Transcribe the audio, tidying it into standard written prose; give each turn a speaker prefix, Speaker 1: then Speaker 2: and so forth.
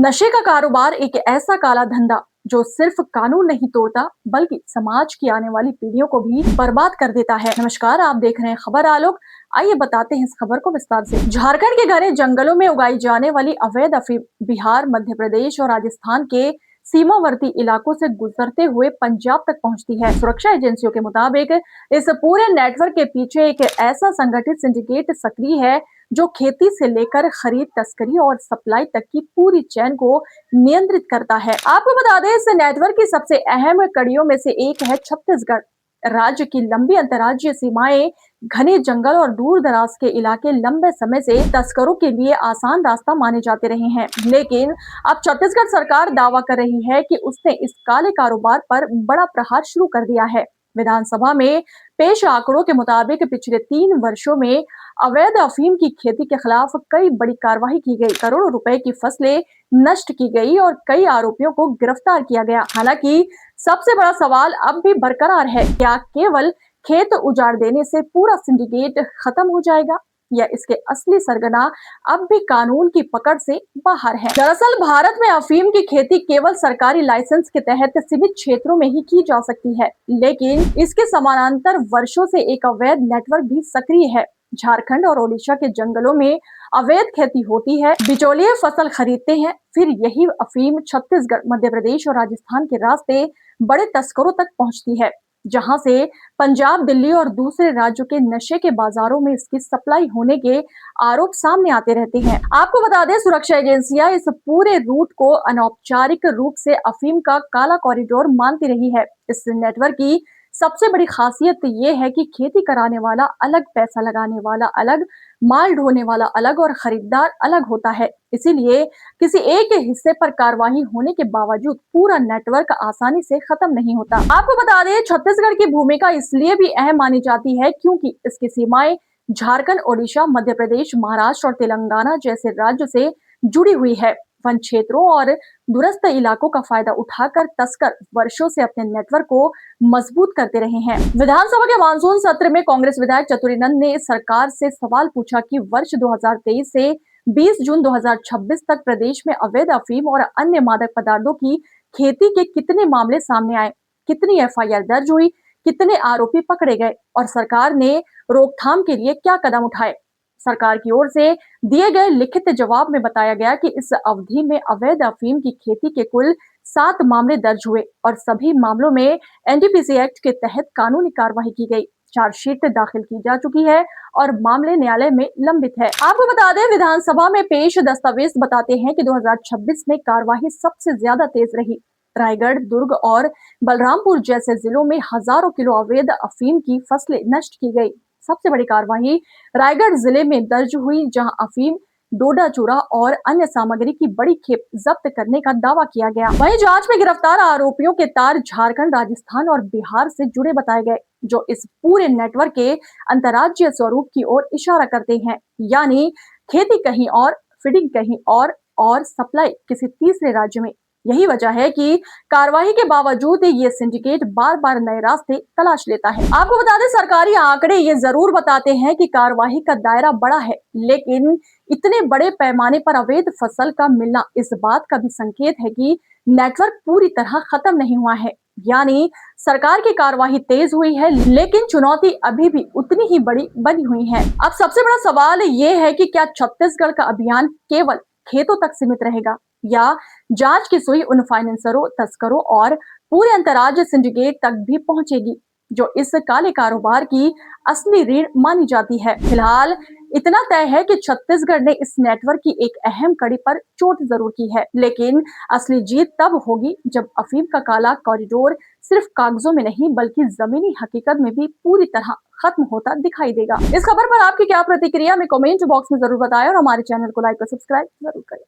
Speaker 1: नशे का कारोबार एक ऐसा काला धंधा जो सिर्फ कानून नहीं तोड़ता बल्कि समाज की आने वाली पीढ़ियों को भी बर्बाद कर देता है। नमस्कार, आप देख रहे हैं खबर आलोक। आइए बताते हैं इस खबर को विस्तार से। झारखंड के घने जंगलों में उगाई जाने वाली अवैध अफीम बिहार, मध्य प्रदेश और राजस्थान के सीमावर्ती इलाकों से गुजरते हुए पंजाब तक पहुंचती है। सुरक्षा एजेंसियों के मुताबिक इस पूरे नेटवर्क के पीछे एक ऐसा संगठित सिंडिकेट सक्रिय है जो खेती से लेकर खरीद, तस्करी और सप्लाई तक की पूरी चेन को नियंत्रित करता है। आपको बता दें, इस नेटवर्क की सबसे अहम कड़ियों में से एक है छत्तीसगढ़। राज्य की लंबी अंतर्राज्यीय सीमाएं, घने जंगल और दूर दराज के इलाके लंबे समय से तस्करों के लिए आसान रास्ता माने जाते रहे हैं। लेकिन अब छत्तीसगढ़ सरकार दावा कर रही है कि उसने इस काले कारोबार पर बड़ा प्रहार शुरू कर दिया है। विधानसभा में पेश आंकड़ों के मुताबिक पिछले 3 वर्षों में अवैध अफीम की खेती के खिलाफ कई बड़ी कार्रवाई की गई, करोड़ों रुपए की फसलें नष्ट की गई और कई आरोपियों को गिरफ्तार किया गया। हालांकि सबसे बड़ा सवाल अब भी बरकरार है, क्या केवल खेत उजाड़ देने से पूरा सिंडिकेट खत्म हो जाएगा या इसके असली सरगना अब भी कानून की पकड़ से बाहर है। दरअसल भारत में अफीम की खेती केवल सरकारी लाइसेंस के तहत सीमित क्षेत्रों में ही की जा सकती है, लेकिन इसके समानांतर वर्षों से एक अवैध नेटवर्क भी सक्रिय है। झारखंड और ओडिशा के जंगलों में अवैध खेती होती है, बिचौलिए फसल खरीदते हैं, फिर यही अफीम छत्तीसगढ़, मध्य प्रदेश और राजस्थान के रास्ते बड़े तस्करों तक पहुंचती है, जहां से पंजाब, दिल्ली और दूसरे राज्यों के नशे के बाजारों में इसकी सप्लाई होने के आरोप सामने आते रहते हैं। आपको बता दें, सुरक्षा एजेंसियां इस पूरे रूट को अनौपचारिक रूप से अफीम का काला कॉरिडोर मानती रही है। इस नेटवर्क की सबसे बड़ी खासियत ये है कि खेती कराने वाला अलग, पैसा लगाने वाला अलग, माल ढोने वाला अलग और खरीदार अलग होता है। इसीलिए किसी एक हिस्से पर कार्रवाई होने के बावजूद पूरा नेटवर्क आसानी से खत्म नहीं होता। आपको बता दें, छत्तीसगढ़ की भूमिका इसलिए भी अहम मानी जाती है क्योंकि इसकी सीमाएं झारखंड, ओडिशा, मध्य प्रदेश, महाराष्ट्र और तेलंगाना जैसे राज्यों से जुड़ी हुई है। वन क्षेत्रों और दूरस्थ इलाकों का फायदा उठाकर तस्कर वर्षों से अपने नेटवर्क को मजबूत करते रहे हैं। विधानसभा के मानसून सत्र में कांग्रेस विधायक चतुरीनंद ने सरकार से सवाल पूछा कि वर्ष 2023 से 20 जून 2026 तक प्रदेश में अवैध अफीम और अन्य मादक पदार्थों की खेती के कितने मामले सामने आए, कितनी एफआईआर दर्ज हुई, कितने आरोपी पकड़े गए और सरकार ने रोकथाम के लिए क्या कदम उठाए। सरकार की ओर से दिए गए लिखित जवाब में बताया गया कि इस अवधि में अवैध अफीम की खेती के कुल 7 मामले दर्ज हुए और सभी मामलों में एनडीपीसी एक्ट के तहत कानूनी कार्रवाई की गई। चार्जशीट दाखिल की जा चुकी है और मामले न्यायालय में लंबित है। आपको बता दें, विधानसभा में पेश दस्तावेज बताते हैं कि 2026 में कार्यवाही सबसे ज्यादा तेज रही। रायगढ़, दुर्ग और बलरामपुर जैसे जिलों में हजारों किलो अवैध अफीम की फसलें नष्ट की गई। सबसे बड़ी कार्रवाई रायगढ़ जिले में दर्ज हुई, जहां अफीम, डोडा चूरा और अन्य सामग्री की बड़ी खेप जब्त करने का दावा किया गया। वहीं जांच में गिरफ्तार आरोपियों के तार झारखंड, राजस्थान और बिहार से जुड़े बताए गए, जो इस पूरे नेटवर्क के अंतर्राज्यीय स्वरूप की ओर इशारा करते हैं, यानी खेती कहीं और, फीडिंग कहीं और सप्लाई किसी तीसरे राज्य में। यही वजह है कि कार्रवाई के बावजूद ये सिंडिकेट बार बार नए रास्ते तलाश लेता है। आपको बता दें, सरकारी आंकड़े ये जरूर बताते हैं कि कार्रवाई का दायरा बड़ा है, लेकिन इतने बड़े पैमाने पर अवैध फसल का मिलना इस बात का भी संकेत है कि नेटवर्क पूरी तरह खत्म नहीं हुआ है। यानी सरकार की कार्रवाई तेज हुई है, लेकिन चुनौती अभी भी उतनी ही बड़ी बनी हुई है। अब सबसे बड़ा सवाल ये है कि क्या छत्तीसगढ़ का अभियान केवल खेतों तक सीमित रहेगा या जांच की सुई उन फाइनेंसरों, तस्करों और पूरे अंतर्राज्यीय सिंडिकेट तक भी पहुंचेगी, जो इस काले कारोबार की असली रीढ़ मानी जाती है। फिलहाल इतना तय है कि छत्तीसगढ़ ने इस नेटवर्क की एक अहम कड़ी पर चोट जरूर की है, लेकिन असली जीत तब होगी जब अफीम का काला कॉरिडोर सिर्फ कागजों में नहीं बल्कि जमीनी हकीकत में भी पूरी तरह खत्म होता दिखाई देगा। इस खबर पर आपकी क्या प्रतिक्रिया में कमेंट बॉक्स में जरूर बताएं और हमारे चैनल को लाइक और सब्सक्राइब जरूर करें।